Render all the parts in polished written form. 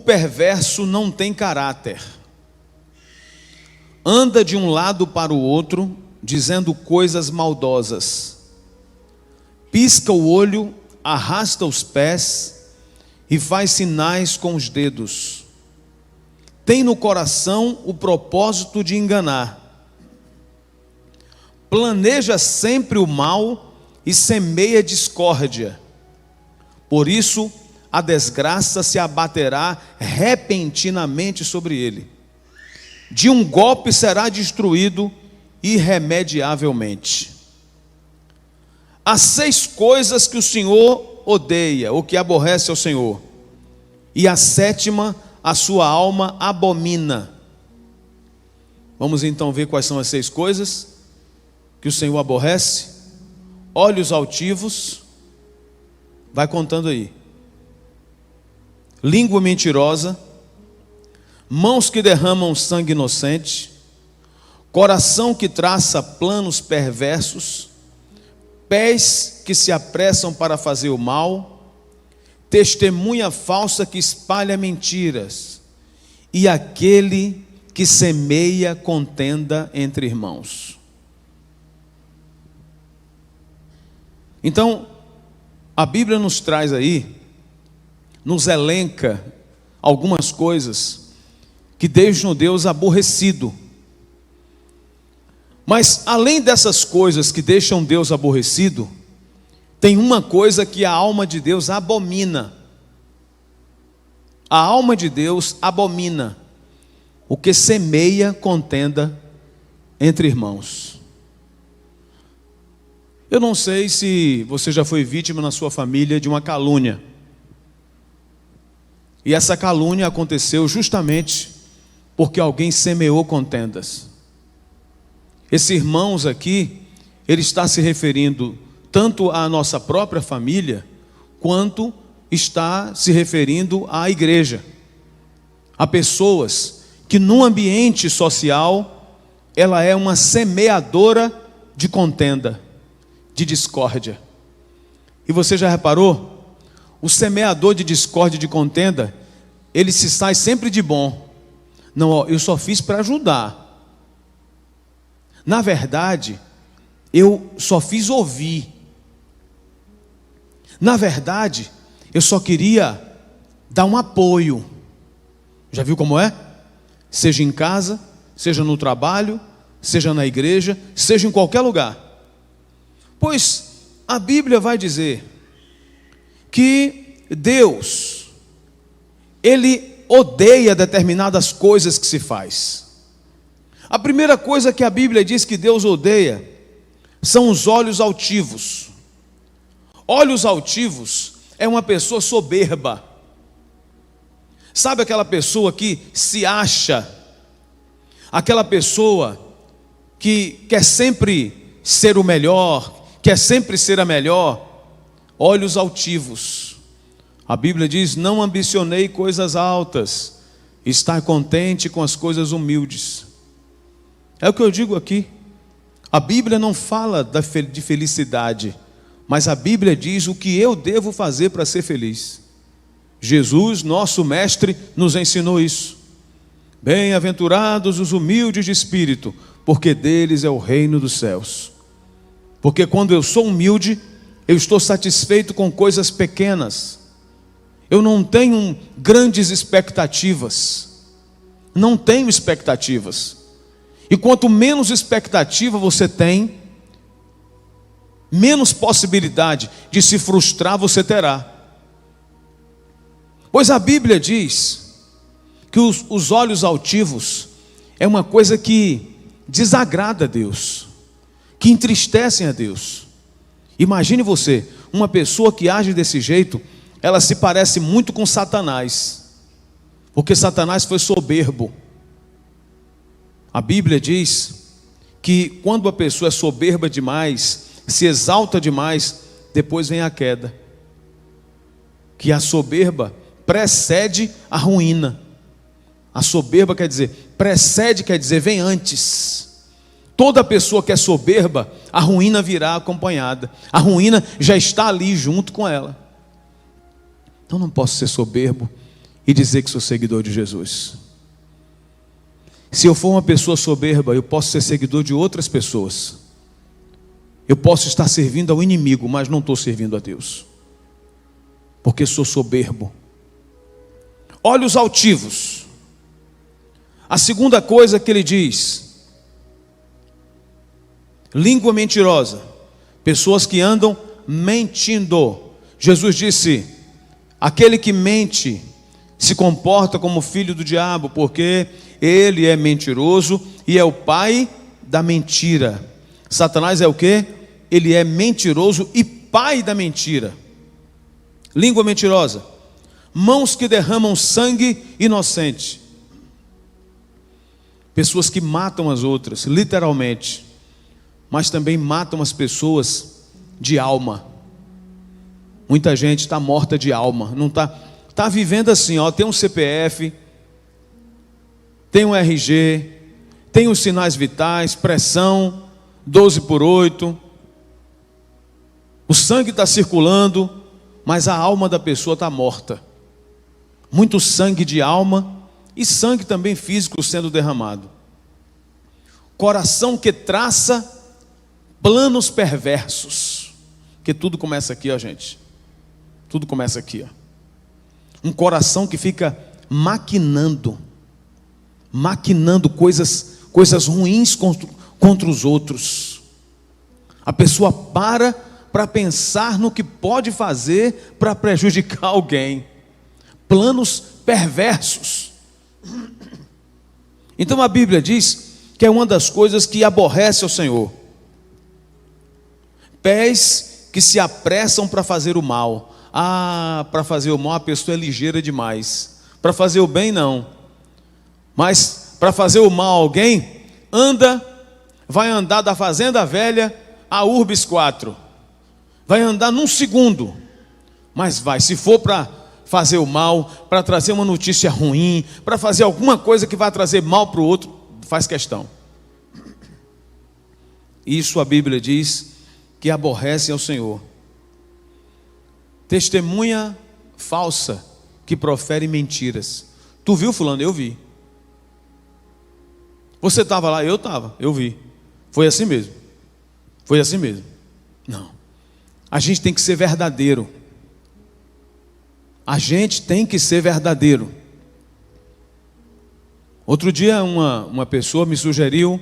perverso não tem caráter. Anda de um lado para o outro, dizendo coisas maldosas. Pisca o olho, arrasta os pés e faz sinais com os dedos. Tem no coração o propósito de enganar. Planeja sempre o mal e semeia discórdia. Por isso, a desgraça se abaterá repentinamente sobre ele. De um golpe será destruído irremediavelmente. Há 6 coisas que o Senhor odeia, ou que aborrece ao Senhor, e a 7ª a sua alma abomina. Vamos então ver quais são as 6 coisas que o Senhor aborrece. Olhos altivos, vai contando aí. Língua mentirosa, mãos que derramam sangue inocente, coração que traça planos perversos, pés que se apressam para fazer o mal, testemunha falsa que espalha mentiras, e aquele que semeia contenda entre irmãos. Então, a Bíblia nos traz aí, nos elenca algumas coisas que deixam Deus aborrecido. Mas além dessas coisas que deixam Deus aborrecido, tem uma coisa que a alma de Deus abomina. A alma de Deus abomina o que semeia contenda entre irmãos. Eu não sei se você já foi vítima na sua família de uma calúnia. E essa calúnia aconteceu justamente porque alguém semeou contendas. Esse irmãos aqui, ele está se referindo tanto à nossa própria família, quanto está se referindo à igreja. Há pessoas que no ambiente social, ela é uma semeadora de contenda, de discórdia. E você já reparou? O semeador de discórdia e de contenda, ele se sai sempre de bom. Não, ó, eu só fiz para ajudar. Na verdade, eu só fiz ouvir. Na verdade, eu só queria dar um apoio. Já viu como é? Seja em casa, seja no trabalho, seja na igreja, seja em qualquer lugar. Pois a Bíblia vai dizer que Deus, Ele odeia determinadas coisas que se faz. A primeira coisa que a Bíblia diz que Deus odeia são os olhos altivos. Olhos altivos é uma pessoa soberba. Sabe aquela pessoa que se acha, aquela pessoa que quer sempre ser o melhor, quer sempre ser a melhor? Olhos altivos. A Bíblia diz: não ambicionei coisas altas, estar contente com as coisas humildes. É o que eu digo aqui. A Bíblia não fala de felicidade, mas a Bíblia diz o que eu devo fazer para ser feliz. Jesus, nosso mestre, nos ensinou isso. Bem-aventurados os humildes de espírito, porque deles é o reino dos céus. Porque quando eu sou humilde, eu estou satisfeito com coisas pequenas. Eu não tenho grandes expectativas. Não tenho expectativas. E quanto menos expectativa você tem, menos possibilidade de se frustrar você terá. Pois a Bíblia diz que os olhos altivos é uma coisa que desagrada a Deus, que entristecem a Deus. Imagine você, uma pessoa que age desse jeito, ela se parece muito com Satanás, porque Satanás foi soberbo. A Bíblia diz que quando a pessoa é soberba demais, se exalta demais, depois vem a queda. Que a soberba precede a ruína. A soberba quer dizer, precede quer dizer, vem antes. Toda pessoa que é soberba, a ruína virá acompanhada. A ruína já está ali junto com ela. Então não posso ser soberbo e dizer que sou seguidor de Jesus. Se eu for uma pessoa soberba, eu posso ser seguidor de outras pessoas. Eu posso estar servindo ao inimigo, mas não estou servindo a Deus, porque sou soberbo. Olhos altivos. A segunda coisa que ele diz: língua mentirosa. Pessoas que andam mentindo. Jesus disse: aquele que mente se comporta como filho do diabo, porque ele é mentiroso e é o pai da mentira. Satanás é o quê? Ele é mentiroso e pai da mentira. Língua mentirosa. Mãos que derramam sangue inocente. Pessoas que matam as outras, literalmente, mas também matam as pessoas de alma. Muita gente está morta de alma, não está vivendo assim, ó, tem um CPF, tem um RG, tem os sinais vitais, pressão 12/8, o sangue está circulando, mas a alma da pessoa está morta. Muito sangue de alma e sangue também físico sendo derramado. Coração que traça planos perversos, porque tudo começa aqui, ó, gente. Tudo começa aqui, ó. Um coração que fica maquinando coisas ruins contra os outros. A pessoa para pensar no que pode fazer para prejudicar alguém. Planos perversos. Então a Bíblia diz que é uma das coisas que aborrece ao Senhor. Pés que se apressam para fazer o mal. Para fazer o mal a pessoa é ligeira demais. Para fazer o bem não. Mas para fazer o mal a alguém, vai andar da fazenda velha a Urbis 4. Vai andar num segundo. Mas vai, se for para fazer o mal, para trazer uma notícia ruim, para fazer alguma coisa que vai trazer mal para o outro, faz questão. Isso a Bíblia diz que aborrece ao Senhor. Testemunha falsa que profere mentiras. Tu viu, fulano? Eu vi. Você estava lá? Eu estava, eu vi. Foi assim mesmo. Foi assim mesmo. Não. A gente tem que ser verdadeiro. A gente tem que ser verdadeiro. Outro dia uma pessoa me sugeriu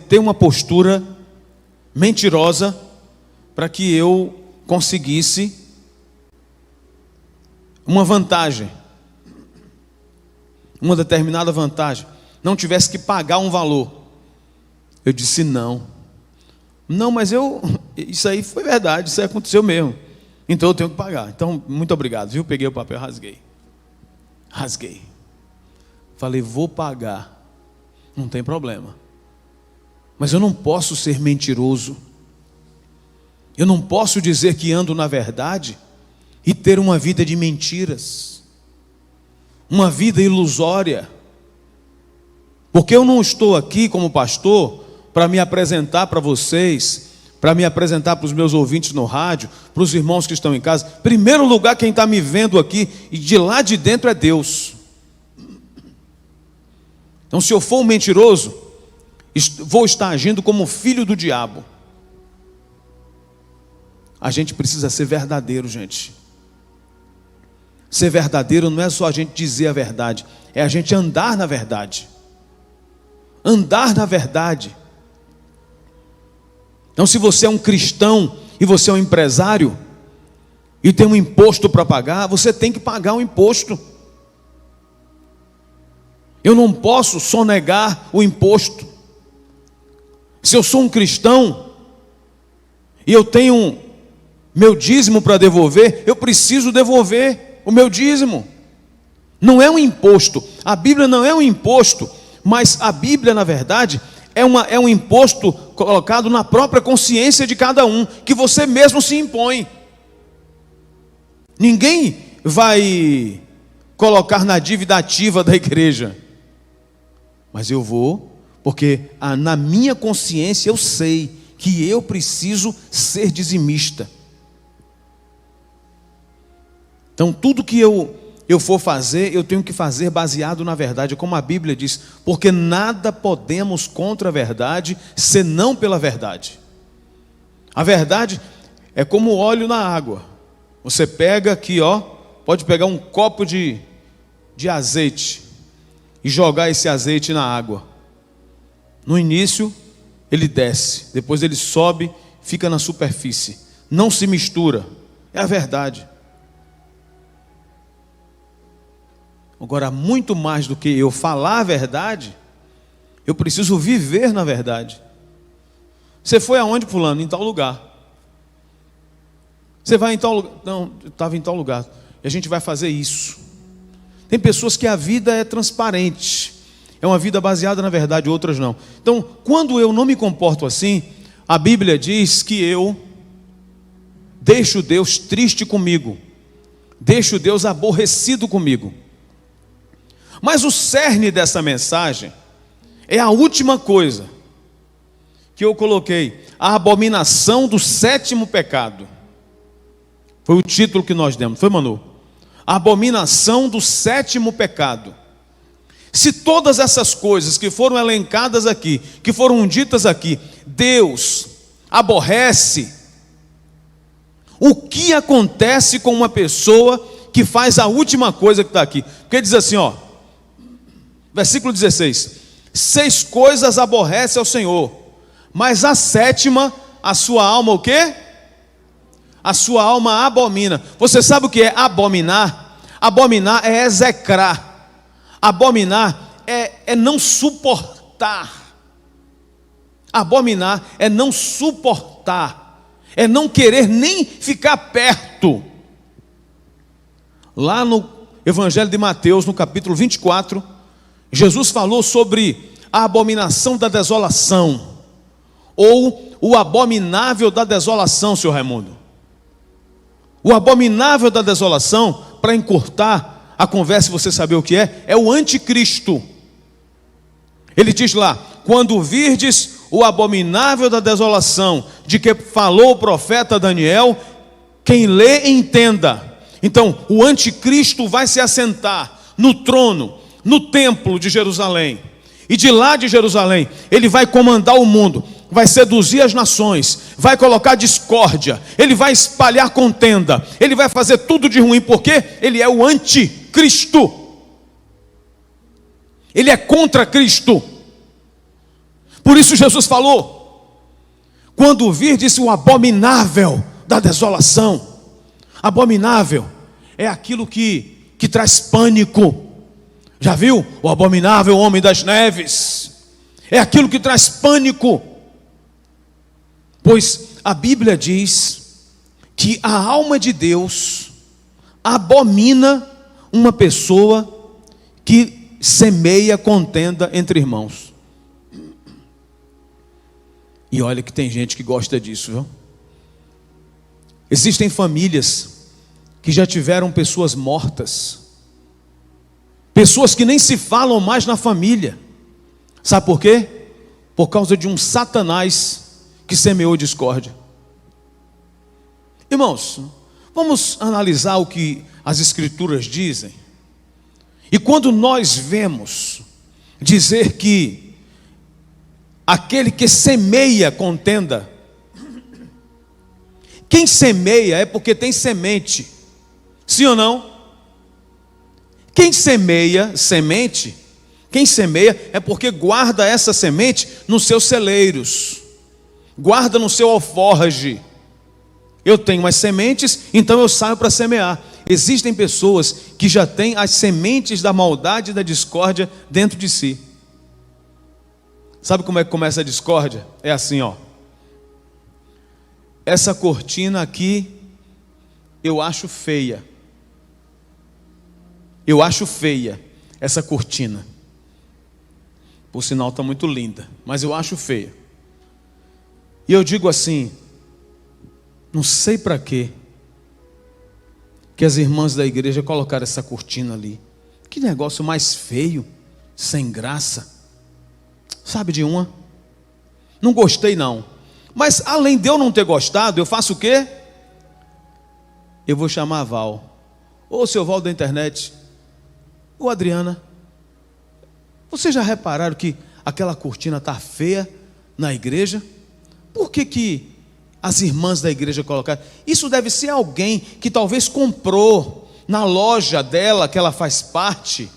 ter uma postura mentirosa para que eu conseguisse uma vantagem, uma determinada vantagem, não tivesse que pagar um valor. Eu disse não, mas isso aí foi verdade, isso aí aconteceu mesmo, então eu tenho que pagar. Então, muito obrigado, viu? Peguei o papel, rasguei, falei, vou pagar, não tem problema, mas eu não posso ser mentiroso. Eu não posso dizer que ando na verdade e ter uma vida de mentiras, uma vida ilusória, porque eu não estou aqui como pastor para me apresentar para vocês, para me apresentar para os meus ouvintes no rádio, para os irmãos que estão em casa. Em primeiro lugar, quem está me vendo aqui e de lá de dentro é Deus. Então, se eu for um mentiroso, vou estar agindo como filho do diabo. A gente precisa ser verdadeiro, gente. Ser verdadeiro não é só a gente dizer a verdade, é a gente andar na verdade. Andar na verdade. Então, se você é um cristão e você é um empresário e tem um imposto para pagar, você tem que pagar o imposto. Eu não posso sonegar o imposto. Se eu sou um cristão e eu tenho meu dízimo para devolver, eu preciso devolver o meu dízimo. Não é um imposto. A Bíblia não é um imposto, mas a Bíblia, na verdade, é um imposto colocado na própria consciência de cada um, que você mesmo se impõe. Ninguém vai colocar na dívida ativa da igreja, mas eu vou, porque na minha consciência eu sei que eu preciso ser dizimista. Então tudo que eu for fazer, eu tenho que fazer baseado na verdade, como a Bíblia diz, porque nada podemos contra a verdade, senão pela verdade. A verdade é como óleo na água. Você pega aqui, pode pegar um copo de azeite e jogar esse azeite na água. No início, ele desce, depois ele sobe, fica na superfície. Não se mistura, é a verdade. Agora, muito mais do que eu falar a verdade, eu preciso viver na verdade. Você foi aonde, fulano? Em tal lugar. Você vai em tal lugar? Não, eu estava em tal lugar. E a gente vai fazer isso. Tem pessoas que a vida é transparente. É uma vida baseada na verdade, outras não. Então, quando eu não me comporto assim, a Bíblia diz que eu deixo Deus triste comigo. Deixo Deus aborrecido comigo. Mas o cerne dessa mensagem é a última coisa que eu coloquei, a abominação do sétimo pecado. Foi o título que nós demos, foi, Manu? A abominação do sétimo pecado. Se todas essas coisas que foram elencadas aqui, que foram ditas aqui, Deus aborrece, o que acontece com uma pessoa que faz a última coisa que está aqui? Porque diz assim, versículo 16: 6 coisas aborrece ao Senhor, mas a sétima, a sua alma o quê? A sua alma abomina. Você sabe o que é abominar? Abominar é execrar. Abominar é não suportar. Abominar é não suportar. É não querer nem ficar perto. Lá no Evangelho de Mateus, no capítulo 24, Jesus falou sobre a abominação da desolação, ou o abominável da desolação, senhor Raimundo. O abominável da desolação, para encurtar a conversa e você saber o que é o anticristo. Ele diz lá: quando virdes o abominável da desolação, de que falou o profeta Daniel, quem lê entenda. Então, o anticristo vai se assentar no trono, no templo de Jerusalém, e de lá de Jerusalém, ele vai comandar o mundo, vai seduzir as nações, vai colocar discórdia, ele vai espalhar contenda, ele vai fazer tudo de ruim, porque ele é o anticristo, ele é contra Cristo. Por isso Jesus falou: quando virdes o abominável da desolação. Abominável é aquilo que traz pânico. Já viu o abominável homem das neves? É aquilo que traz pânico. Pois a Bíblia diz que a alma de Deus abomina uma pessoa que semeia contenda entre irmãos. E olha que tem gente que gosta disso, viu? Existem famílias que já tiveram pessoas mortas, pessoas que nem se falam mais na família. Sabe por quê? Por causa de um Satanás que semeou discórdia. Irmãos, vamos analisar o que as Escrituras dizem. E quando nós vemos dizer que aquele que semeia contenda, quem semeia é porque tem semente, sim ou não? Quem semeia semente, quem semeia é porque guarda essa semente nos seus celeiros, guarda no seu alforje. Eu tenho as sementes, então eu saio para semear. Existem pessoas que já têm as sementes da maldade e da discórdia dentro de si. Sabe como é que começa a discórdia? É assim, essa cortina aqui eu acho feia. Eu acho feia essa cortina. Por sinal está muito linda, mas eu acho feia. E eu digo assim: não sei para quê que as irmãs da igreja colocaram essa cortina ali. Que negócio mais feio, sem graça. Sabe de uma? Não gostei não. Mas além de eu não ter gostado, eu faço o quê? Eu vou chamar a Val. Ô seu Valdo da internet, ô Adriana, vocês já repararam que aquela cortina está feia na igreja? Por que as irmãs da igreja colocaram? Isso deve ser alguém que talvez comprou na loja dela, que ela faz parte,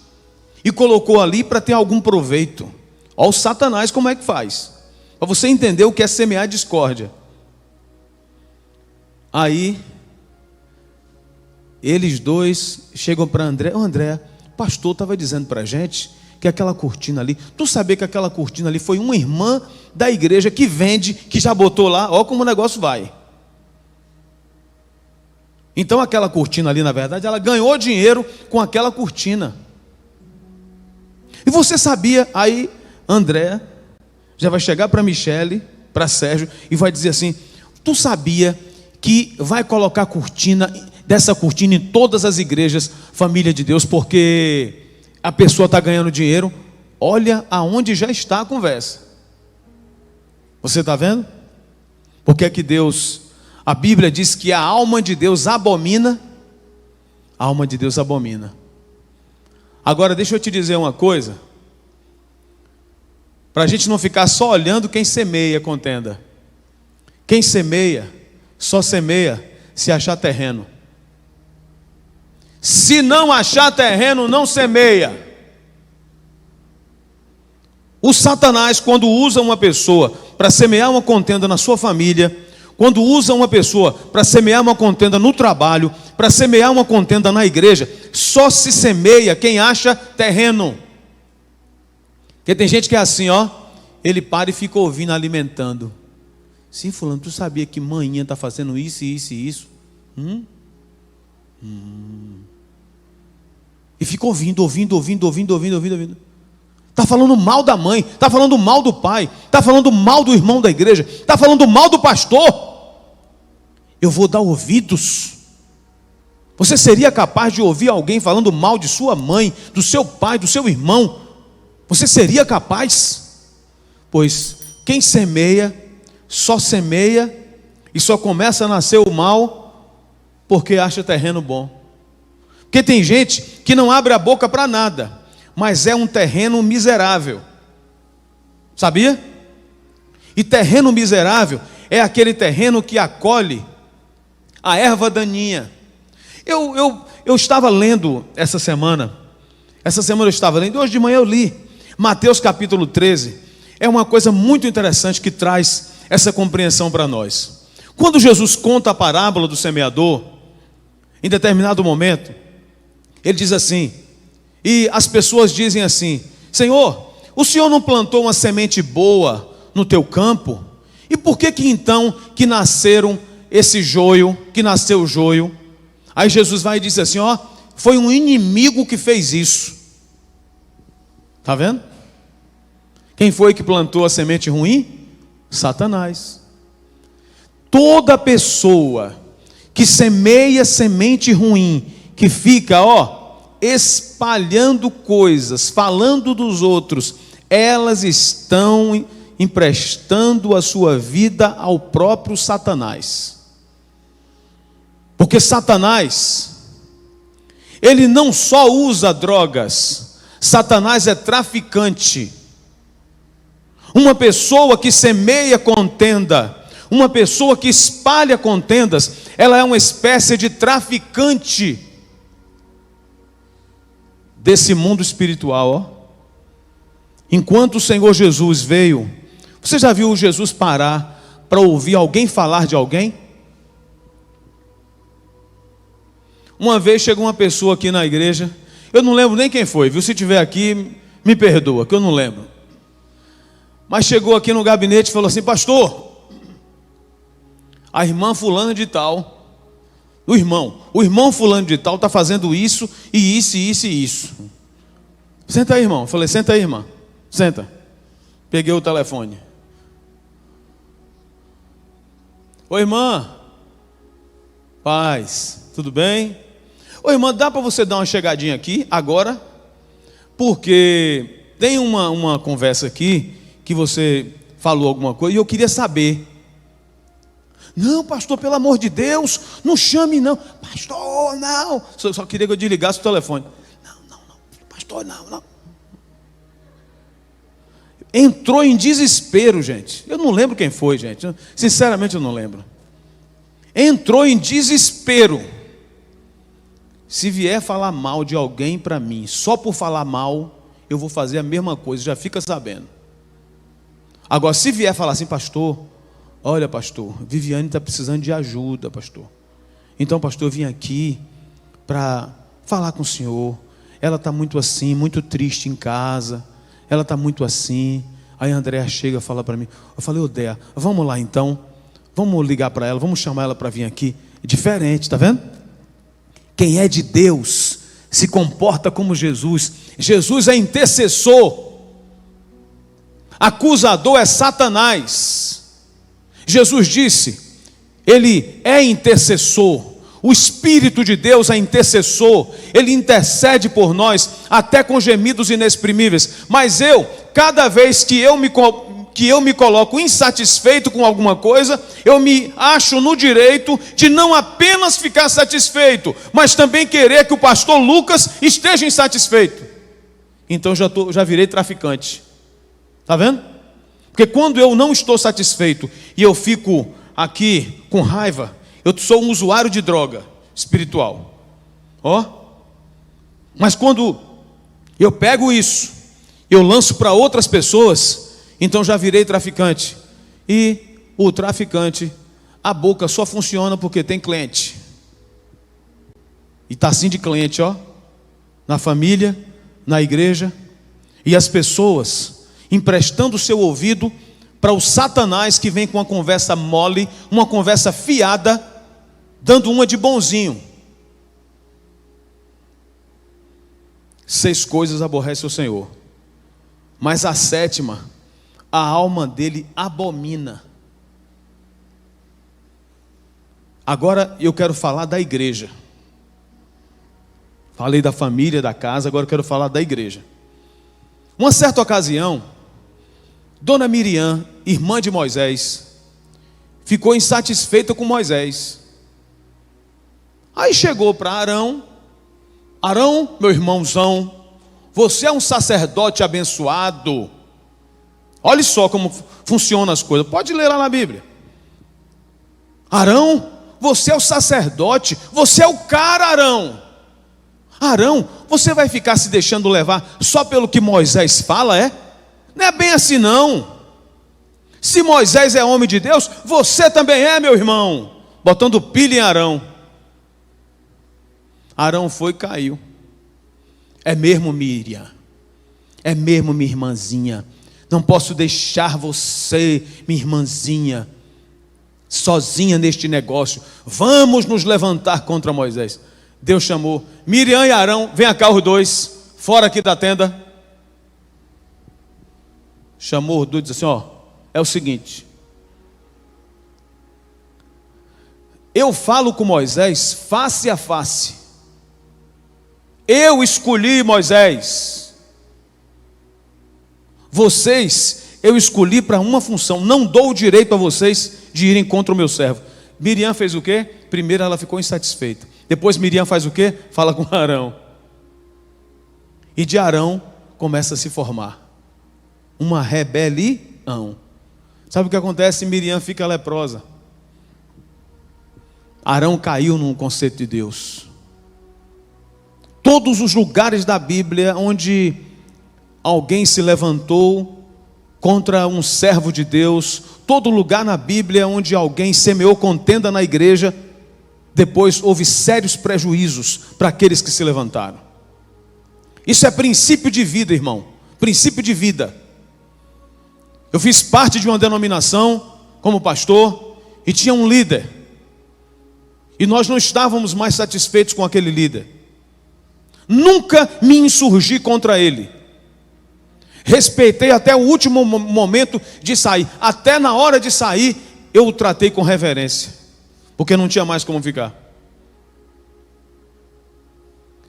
e colocou ali para ter algum proveito. Olha o Satanás como é que faz, para você entender o que é semear discórdia. Aí eles dois chegam para André. Ô André, o pastor estava dizendo para a gente que aquela cortina ali, tu sabia que aquela cortina ali foi uma irmã da igreja que vende, que já botou lá, ó como o negócio vai. Então aquela cortina ali, na verdade, ela ganhou dinheiro com aquela cortina. E você sabia, aí André já vai chegar para Michele, para Sérgio, e vai dizer assim, tu sabia que vai colocar dessa cortina em todas as igrejas, família de Deus, porque a pessoa está ganhando dinheiro? Olha aonde já está a conversa. Você está vendo? Porque é que Deus, a Bíblia diz que a alma de Deus abomina, a alma de Deus abomina. Agora deixa eu te dizer uma coisa, para a gente não ficar só olhando quem semeia contenda. Quem semeia, só semeia se achar terreno. Se não achar terreno, não semeia. O Satanás, quando usa uma pessoa para semear uma contenda na sua família, quando usa uma pessoa para semear uma contenda no trabalho, para semear uma contenda na igreja, só se semeia quem acha terreno. Porque tem gente que é assim, ó, ele para e fica ouvindo, alimentando. Sim, fulano, tu sabia que manhã está fazendo isso, isso e isso? E fica ouvindo. Está falando mal da mãe, está falando mal do pai, está falando mal do irmão da igreja, está falando mal do pastor. Eu vou dar ouvidos. Você seria capaz de ouvir alguém falando mal de sua mãe, do seu pai, do seu irmão? Você seria capaz? Pois quem semeia, só semeia e só começa a nascer o mal porque acha terreno bom. Porque tem gente que não abre a boca para nada, mas é um terreno miserável. Sabia? E terreno miserável é aquele terreno que acolhe a erva daninha. Eu estava lendo essa semana eu estava lendo, hoje de manhã eu li Mateus capítulo 13. É uma coisa muito interessante que traz essa compreensão para nós. Quando Jesus conta a parábola do semeador, em determinado momento, ele diz assim, e as pessoas dizem assim, Senhor, o Senhor não plantou uma semente boa no teu campo? E por que então que nasceu o joio? Aí Jesus vai e diz assim, ó, foi um inimigo que fez isso. Está vendo? Quem foi que plantou a semente ruim? Satanás. Toda pessoa que semeia semente ruim, que fica, espalhando coisas, falando dos outros, elas estão emprestando a sua vida ao próprio Satanás. Porque Satanás, ele não só usa drogas, Satanás é traficante. Uma pessoa que semeia contenda, uma pessoa que espalha contendas, ela é uma espécie de traficante desse mundo espiritual. Enquanto o Senhor Jesus veio, você já viu Jesus parar para ouvir alguém falar de alguém? Uma vez chegou uma pessoa aqui na igreja, eu não lembro nem quem foi, viu? Se tiver aqui, me perdoa, que eu não lembro. Mas chegou aqui no gabinete e falou assim, pastor, a irmã fulana de tal, o irmão fulano de tal está fazendo isso, e isso, e isso, e isso. Senta aí, irmão. Eu falei, senta aí, irmã. Senta. Peguei o telefone. Oi, irmã. Paz, tudo bem? Oi, irmã, dá para você dar uma chegadinha aqui, agora? Porque tem uma conversa aqui, que você falou alguma coisa, e eu queria saber. Não, pastor, pelo amor de Deus, não chame não. Pastor, não. Só queria que eu desligasse o telefone. Não, pastor, não. Entrou em desespero, gente. Eu não lembro quem foi, gente. Sinceramente, eu não lembro. Entrou em desespero. Se vier falar mal de alguém para mim, só por falar mal, eu vou fazer a mesma coisa, já fica sabendo. Agora, se vier falar assim, pastor, olha, pastor, Viviane está precisando de ajuda, pastor. Então, pastor, eu vim aqui para falar com o senhor. Ela está muito assim, muito triste em casa. Ela está muito assim. Aí a Andréa chega e fala para mim. Eu falei, Dea, vamos lá então. Vamos ligar para ela, vamos chamar ela para vir aqui. É diferente, tá vendo? Quem é de Deus se comporta como Jesus. Jesus é intercessor. Acusador é Satanás. Jesus disse, ele é intercessor. O Espírito de Deus é intercessor. Ele intercede por nós, até com gemidos inexprimíveis. Mas cada vez que eu me coloco insatisfeito com alguma coisa, eu me acho no direito de não apenas ficar satisfeito, mas também querer que o pastor Lucas esteja insatisfeito. Então já virei traficante. Está vendo? Porque quando eu não estou satisfeito e eu fico aqui com raiva, eu sou um usuário de droga espiritual. Mas quando eu pego isso, eu lanço para outras pessoas, então já virei traficante. E o traficante, a boca só funciona porque tem cliente. E está assim de cliente, na família, na igreja. E as pessoas emprestando o seu ouvido para o Satanás que vem com uma conversa mole, uma conversa fiada, dando uma de bonzinho. 6 coisas aborrece o Senhor, mas a 7ª, a alma dele abomina. Agora eu quero falar da igreja. Falei da família, da casa, agora eu quero falar da igreja. Uma certa ocasião, Dona Miriam, irmã de Moisés, ficou insatisfeita com Moisés. Aí chegou para Arão. Arão, meu irmãozão, você é um sacerdote abençoado. Olha só como funcionam as coisas. Pode ler lá na Bíblia. Arão, você é o sacerdote. Você é o cara, Arão. Arão, você vai ficar se deixando levar só pelo que Moisés fala, é? Não é bem assim não. Se Moisés é homem de Deus, você também é, meu irmão. Botando pilha em Arão. Arão foi e caiu. É mesmo, Miriam. É mesmo, minha irmãzinha. Não posso deixar você, minha irmãzinha, sozinha neste negócio. Vamos nos levantar contra Moisés. Deus chamou Miriam e Arão. Vem cá os dois, fora aqui da tenda. Chamou os dois e disse assim, é o seguinte. Eu falo com Moisés face a face. Eu escolhi Moisés. Vocês, eu escolhi para uma função. Não dou o direito a vocês de irem contra o meu servo. Miriam fez o quê? Primeiro ela ficou insatisfeita. Depois Miriam faz o quê? Fala com Arão. E de Arão começa a se formar uma rebelião. Sabe o que acontece? Miriam fica leprosa. Arão caiu num conceito de Deus. Todos os lugares da Bíblia onde alguém se levantou contra um servo de Deus, todo lugar na Bíblia onde alguém semeou contenda na igreja, depois houve sérios prejuízos para aqueles que se levantaram. Isso é princípio de vida, irmão. Princípio de vida. Eu fiz parte de uma denominação como pastor e tinha um líder. E nós não estávamos mais satisfeitos com aquele líder. Nunca me insurgi contra ele. Respeitei até o último momento de sair. Até na hora de sair, eu o tratei com reverência. Porque não tinha mais como ficar.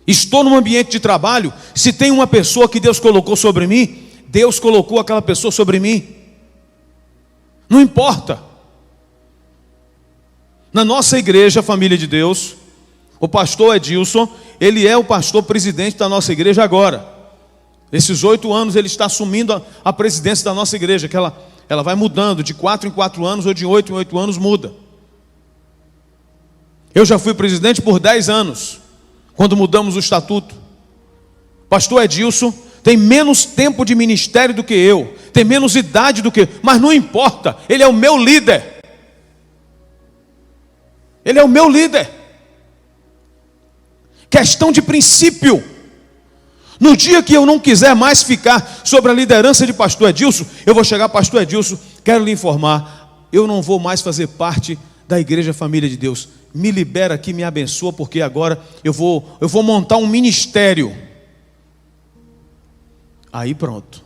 Estou num ambiente de trabalho. Se tem uma pessoa que Deus colocou sobre mim, Deus colocou aquela pessoa sobre mim. Não importa. Na nossa igreja, Família de Deus, o pastor Edilson, ele é o pastor presidente da nossa igreja agora. Esses 8 anos ele está assumindo a presidência da nossa igreja, que ela vai mudando, de 4 em 4 anos ou de 8 em 8 anos muda. Eu já fui presidente por 10 anos, quando mudamos o estatuto. Pastor Edilson tem menos tempo de ministério do que eu, tem menos idade do que eu, mas não importa, ele é o meu líder. Ele é o meu líder. Questão de princípio. No dia que eu não quiser mais ficar sobre a liderança de pastor Edilson, eu vou chegar, pastor Edilson, quero lhe informar, eu não vou mais fazer parte da igreja Família de Deus. Me libera aqui, me abençoa, porque agora eu vou montar um ministério. Aí pronto.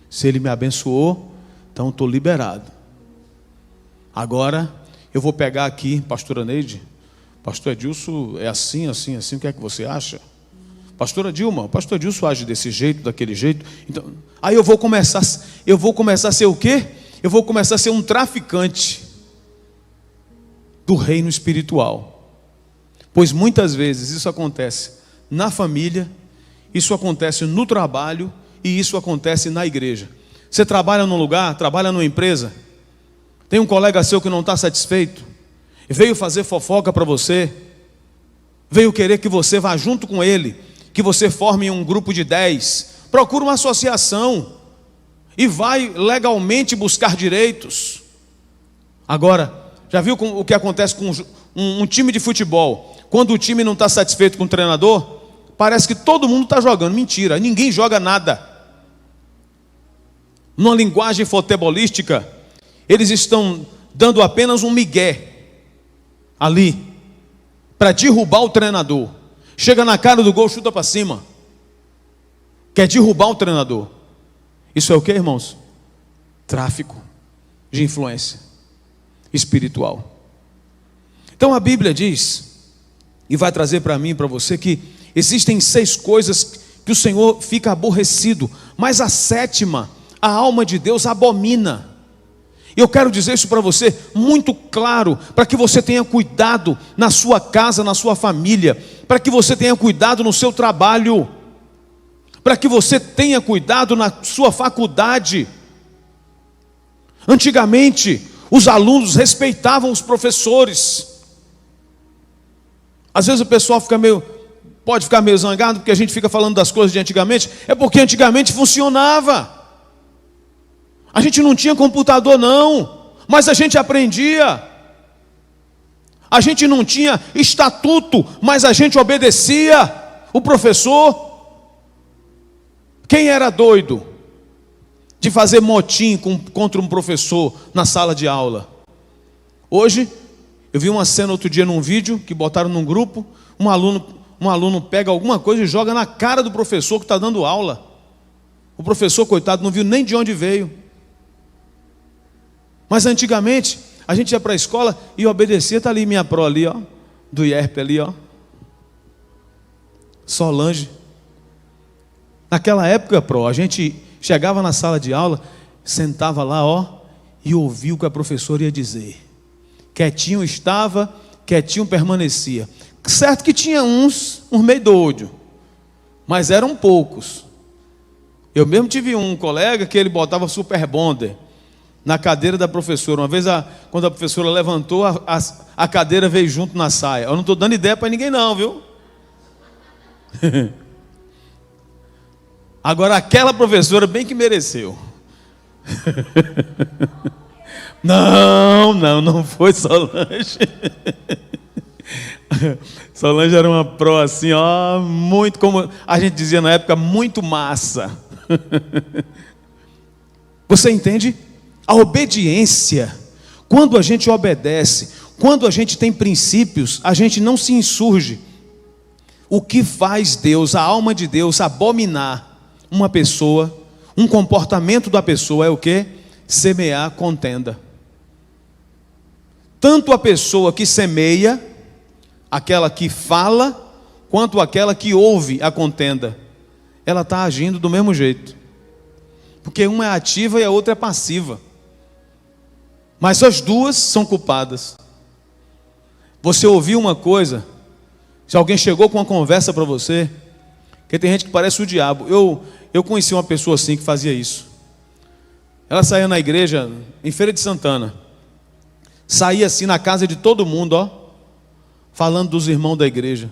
Se ele me abençoou, então estou liberado. Agora eu vou pegar aqui, pastora Neide, pastor Edilson é assim, assim, assim, o que é que você acha? Pastora Dilma, o pastor Edilson age desse jeito, daquele jeito. Então, aí eu vou começar a ser o quê? Eu vou começar a ser um traficante do reino espiritual. Pois muitas vezes isso acontece na família, isso acontece no trabalho e isso acontece na igreja. Você trabalha num lugar, trabalha numa empresa, tem um colega seu que não está satisfeito, veio fazer fofoca para você, veio querer que você vá junto com ele, que você forme um grupo de 10, procura uma associação e vai legalmente buscar direitos. Agora, já viu o que acontece com um time de futebol? Quando o time não está satisfeito com o treinador, parece que todo mundo está jogando. Mentira, ninguém joga nada. Numa linguagem futebolística, eles estão dando apenas um migué ali, para derrubar o treinador. Chega na cara do gol, chuta para cima. Quer derrubar o treinador. Isso é o que, irmãos? Tráfico de influência espiritual. Então a Bíblia diz, e vai trazer para mim e para você, que existem 6 coisas que o Senhor fica aborrecido, mas a 7ª, a alma de Deus abomina. E eu quero dizer isso para você muito claro, para que você tenha cuidado na sua casa, na sua família, para que você tenha cuidado no seu trabalho, para que você tenha cuidado na sua faculdade. Antigamente, os alunos respeitavam os professores. Às vezes o pessoal pode ficar meio zangado, porque a gente fica falando das coisas de antigamente, é porque antigamente funcionava. A gente não tinha computador não, mas a gente aprendia. A gente não tinha estatuto, mas a gente obedecia o professor. Quem era doido de fazer motim contra um professor na sala de aula? Hoje, eu vi uma cena outro dia num vídeo, que botaram num grupo, um aluno pega alguma coisa e joga na cara do professor que está dando aula. O professor, coitado, não viu nem de onde veio. Mas antigamente, a gente ia para a escola e obedecia. Está ali minha pró ali, ó, do IERP ali, ó, Solange. Naquela época, pró, a gente chegava na sala de aula, sentava lá, ó, e ouvia o que a professora ia dizer. Quietinho estava, quietinho permanecia. Certo que tinha uns meio doido, mas eram poucos. Eu mesmo tive um colega que ele botava super bonder na cadeira da professora. Uma vez, quando a professora levantou, a cadeira veio junto na saia. Eu não estou dando ideia para ninguém não, viu? Agora, aquela professora bem que mereceu. Não foi Solange. Solange era uma pró assim, ó, muito, como a gente dizia na época, muito massa. Você entende? A obediência, quando a gente obedece, quando a gente tem princípios, a gente não se insurge. O que faz Deus, a alma de Deus, abominar uma pessoa, um comportamento da pessoa é o quê? Semear contenda. Tanto a pessoa que semeia, aquela que fala, quanto aquela que ouve a contenda, ela está agindo do mesmo jeito. Porque uma é ativa e a outra é passiva. Mas as duas são culpadas. Você ouviu uma coisa, se alguém chegou com uma conversa para você, porque tem gente que parece o diabo. Eu conheci uma pessoa assim que fazia isso. Ela saía na igreja, em Feira de Santana, saía assim na casa de todo mundo, ó, falando dos irmãos da igreja.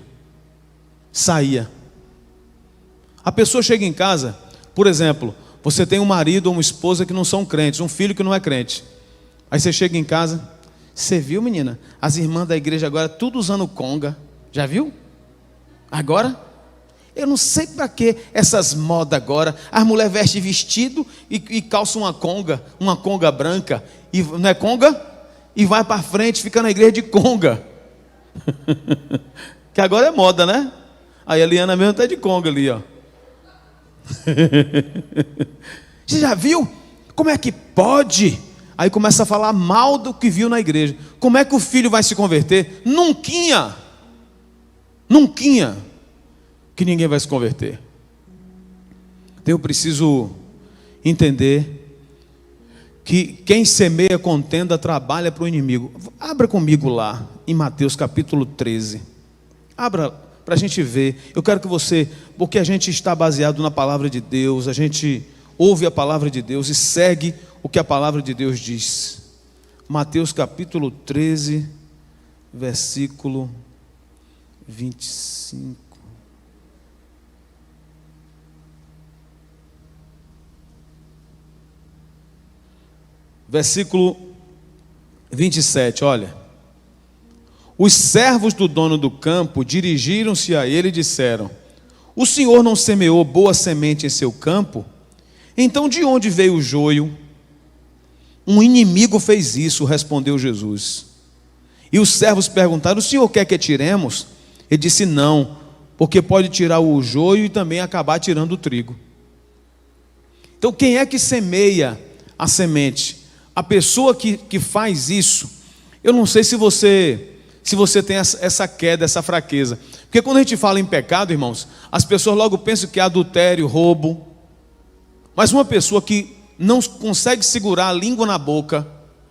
Saía. A pessoa chega em casa, por exemplo, você tem um marido ou uma esposa que não são crentes, um filho que não é crente. Aí você chega em casa, você viu, menina? As irmãs da igreja agora tudo usando conga. Já viu? Agora? Eu não sei para que essas modas agora. As mulheres vestem vestido e calçam uma conga branca. E não é conga? E vai para frente, fica na igreja de conga. Que agora é moda, né? Aí a Eliana mesmo está de conga ali, ó. Você já viu? Como é que pode? Aí começa a falar mal do que viu na igreja. Como é que o filho vai se converter? Nunquinha que ninguém vai se converter. Então eu preciso entender que quem semeia contenda trabalha para o inimigo. Abra comigo lá em Mateus capítulo 13. Abra para a gente ver. Eu quero que você, porque a gente está baseado na palavra de Deus, a gente ouve a palavra de Deus e segue o que a palavra de Deus diz. Mateus capítulo 13, versículo 25. Versículo 27, olha. Os servos do dono do campo dirigiram-se a ele e disseram: o senhor não semeou boa semente em seu campo? Então de onde veio o joio? Um inimigo fez isso, respondeu Jesus. E os servos perguntaram: o senhor quer que tiremos? Ele disse: não, porque pode tirar o joio e também acabar tirando o trigo. Então quem é que semeia a semente? A pessoa que faz isso. Eu não sei se você tem essa queda, essa fraqueza. Porque quando a gente fala em pecado, irmãos, as pessoas logo pensam que é adultério, roubo. Mas uma pessoa que não consegue segurar a língua na boca,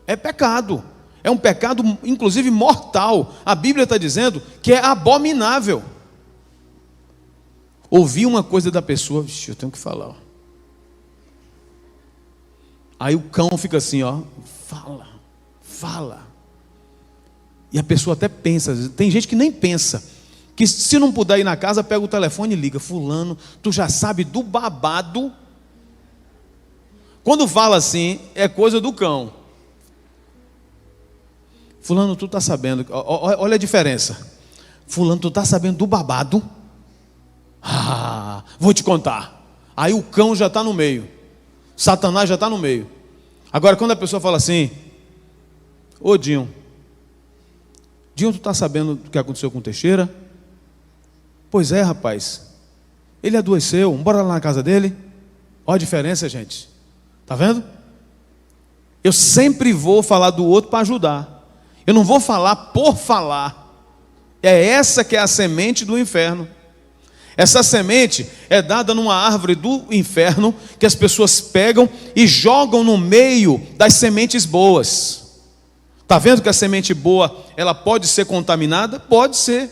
é pecado. É um pecado, inclusive, mortal. A Bíblia está dizendo que é abominável. Ouvir uma coisa da pessoa, eu tenho que falar. Ó. Aí o cão fica assim, ó, fala. E a pessoa até pensa, tem gente que nem pensa, que se não puder ir na casa, pega o telefone e liga: fulano, tu já sabe do babado. Quando fala assim, é coisa do cão. Fulano, tu está sabendo, olha a diferença. Fulano, tu está sabendo do babado? Ah, vou te contar. Aí o cão já está no meio. Satanás já está no meio. Agora quando a pessoa fala assim: ô Dinho, tu está sabendo do que aconteceu com o Teixeira? Pois é, rapaz. Ele adoeceu, bora lá na casa dele. Olha a diferença, gente. Está vendo? Eu sempre vou falar do outro para ajudar. Eu não vou falar por falar. É essa que é a semente do inferno. Essa semente é dada numa árvore do inferno que as pessoas pegam e jogam no meio das sementes boas. Está vendo que a semente boa, ela pode ser contaminada? Pode ser.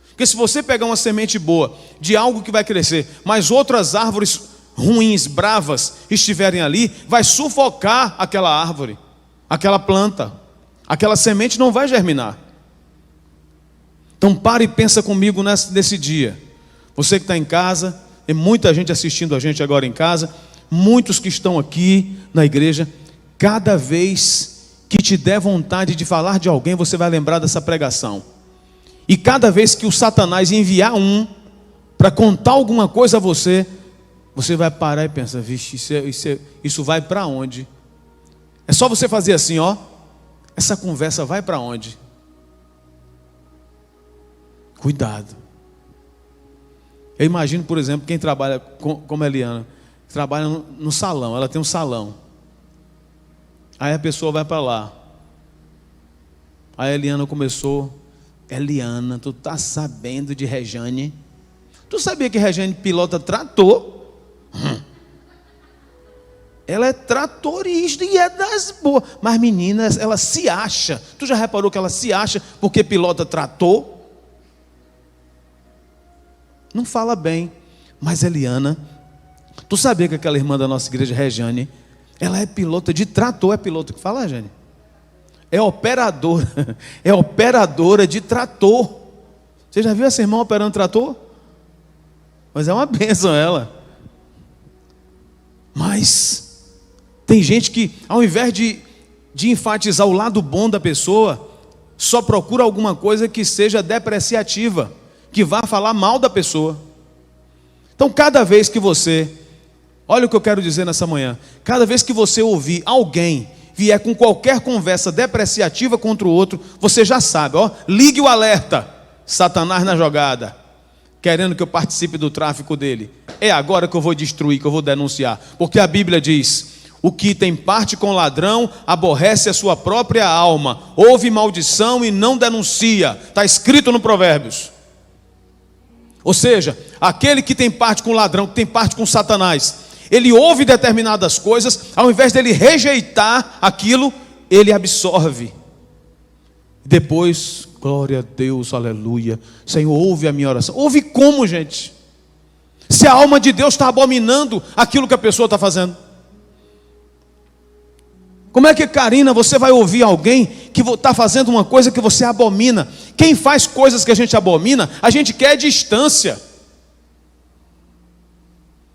Porque se você pegar uma semente boa de algo que vai crescer, mas outras árvores ruins, bravas, estiverem ali, vai sufocar aquela árvore, aquela planta. Aquela semente não vai germinar. Então pare e pensa comigo nesse dia. Você que está em casa, tem muita gente assistindo a gente agora em casa, muitos que estão aqui na igreja. Cada vez que te der vontade de falar de alguém, você vai lembrar dessa pregação. E cada vez que o Satanás enviar para contar alguma coisa a você, você vai parar e pensar: vixe, isso vai para onde? É só você fazer assim, ó. Essa conversa vai para onde? Cuidado. Eu imagino, por exemplo, quem trabalha como a Eliana, trabalha no salão, ela tem um salão. Aí a pessoa vai para lá. Aí a Eliana começou: Eliana, tu tá sabendo de Rejane? Tu sabia que Rejane pilota trator? Ela é tratorista e é das boas. Mas meninas, ela se acha. Tu já reparou que ela se acha porque pilota trator? Não fala bem. Mas Eliana, tu sabia que aquela irmã da nossa igreja, Regiane, ela é pilota de trator. É piloto que fala, Regiane? É operadora. É operadora de trator. Você já viu essa irmã operando trator? Mas é uma bênção ela. Mas tem gente que, ao invés de enfatizar o lado bom da pessoa, só procura alguma coisa que seja depreciativa, que vá falar mal da pessoa. Então, cada vez que você, olha o que eu quero dizer nessa manhã, cada vez que você ouvir alguém vier com qualquer conversa depreciativa contra o outro, você já sabe, ó, ligue o alerta, Satanás na jogada, querendo que eu participe do tráfico dele. É agora que eu vou destruir, que eu vou denunciar, porque a Bíblia diz: o que tem parte com ladrão aborrece a sua própria alma, ouve maldição e não denuncia. Está escrito no Provérbios. Ou seja, aquele que tem parte com ladrão, que tem parte com Satanás, ele ouve determinadas coisas, ao invés dele rejeitar aquilo, ele absorve. Depois, glória a Deus, aleluia, Senhor, ouve a minha oração. Ouve como, gente? Se a alma de Deus está abominando aquilo que a pessoa está fazendo. Como é que, Karina, você vai ouvir alguém que está fazendo uma coisa que você abomina? Quem faz coisas que a gente abomina, a gente quer distância.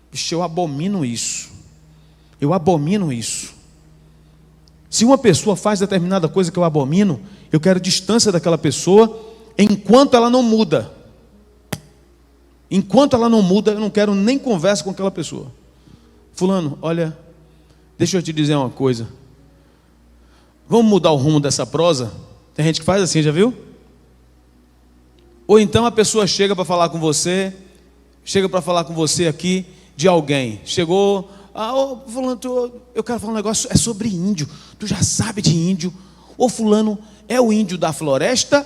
Vixe, eu abomino isso. Eu abomino isso. Se uma pessoa faz determinada coisa que eu abomino, eu quero distância daquela pessoa enquanto ela não muda. Enquanto ela não muda, eu não quero nem conversa com aquela pessoa. Fulano, olha, deixa eu te dizer uma coisa. Vamos mudar o rumo dessa prosa? Tem gente que faz assim, já viu? Ou então a pessoa chega para falar com você, aqui de alguém. Chegou, fulano, eu quero falar um negócio, é sobre índio. Tu já sabe de índio. Ô fulano, é o índio da floresta?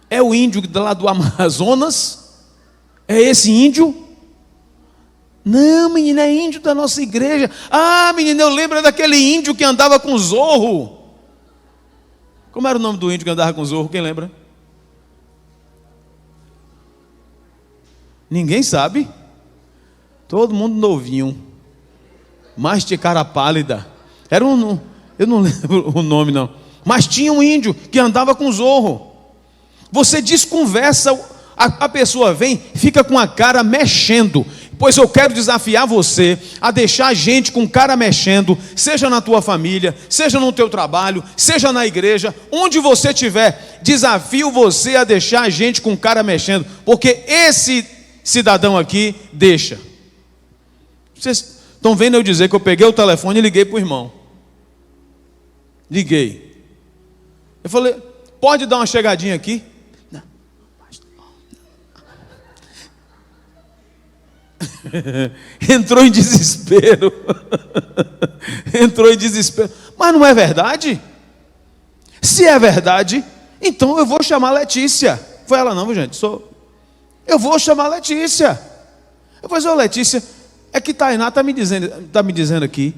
É o índio lá do Amazonas? É esse índio? Não, menina, é índio da nossa igreja. Ah, menina, eu lembro daquele índio que andava com zorro. Como era o nome do índio que andava com zorro? Quem lembra? Ninguém sabe. Todo mundo novinho. Mas de cara pálida. Era um, eu não lembro o nome não. Mas tinha um índio que andava com zorro. Você desconversa, a pessoa vem, fica com a cara mexendo. Pois eu quero desafiar você a deixar a gente com cara mexendo, seja na tua família, seja no teu trabalho, seja na igreja, onde você estiver, desafio você a deixar a gente com cara mexendo, porque esse cidadão aqui deixa. Vocês estão vendo eu dizer que eu peguei o telefone e liguei para o irmão. Liguei. Eu falei, pode dar uma chegadinha aqui? Entrou em desespero. Entrou em desespero. Mas não é verdade? Se é verdade, então eu vou chamar a Letícia. Foi ela não, gente? Eu vou chamar a Letícia. Eu vou dizer, Letícia, é que Tainá está me dizendo aqui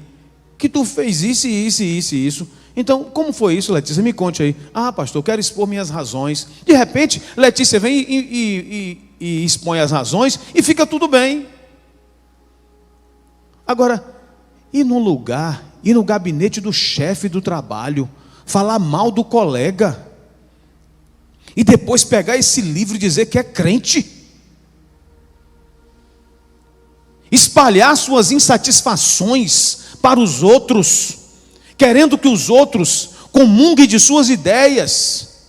que tu fez isso, isso. Então, como foi isso, Letícia? Me conte aí. Ah, pastor, eu quero expor minhas razões. De repente, Letícia vem e expõe as razões e fica tudo bem. Agora, ir no gabinete do chefe do trabalho, falar mal do colega, e depois pegar esse livro e dizer que é crente, espalhar suas insatisfações para os outros, querendo que os outros comunguem de suas ideias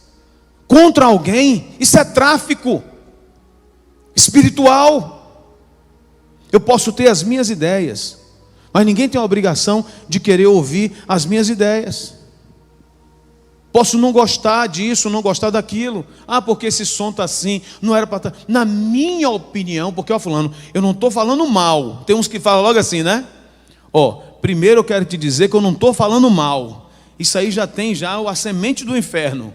contra alguém, isso é tráfico espiritual. Eu posso ter as minhas ideias, mas ninguém tem a obrigação de querer ouvir as minhas ideias. Posso não gostar disso, não gostar daquilo. Ah, porque esse som está assim, não era para estar. Na minha opinião, porque ó, fulano, eu não estou falando mal. Tem uns que falam logo assim, né? Primeiro eu quero te dizer que eu não estou falando mal. Isso aí já tem a semente do inferno.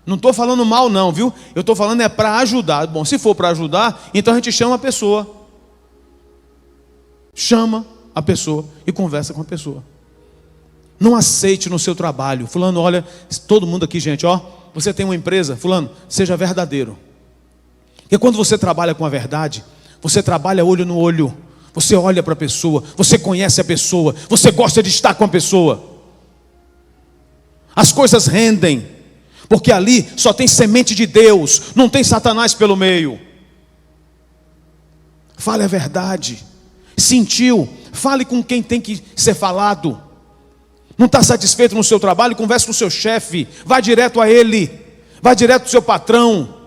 Não estou falando mal não, viu? Eu estou falando é para ajudar. Bom, se for para ajudar, então a gente chama a pessoa. Chama. a pessoa e conversa com a pessoa. Não aceite no seu trabalho. Fulano, olha, todo mundo aqui, gente, ó, você tem uma empresa, fulano, seja verdadeiro. Porque quando você trabalha com a verdade, você trabalha olho no olho. Você olha para a pessoa, você conhece a pessoa, você gosta de estar com a pessoa. As coisas rendem, porque ali só tem semente de Deus, não tem Satanás pelo meio. Fale a verdade. Sentiu, fale com quem tem que ser falado. Não está satisfeito no seu trabalho? Converse com o seu chefe, vá direto a ele, vá direto ao seu patrão.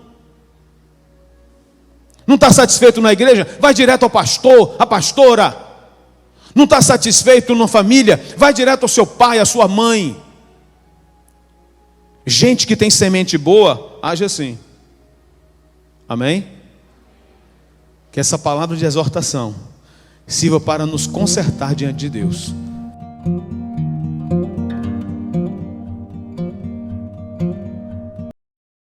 Não está satisfeito na igreja? Vai direto ao pastor, à pastora. Não está satisfeito na família? Vai direto ao seu pai, à sua mãe. Gente que tem semente boa, age assim. Amém? Que essa palavra de exortação sirva para nos consertar diante de Deus.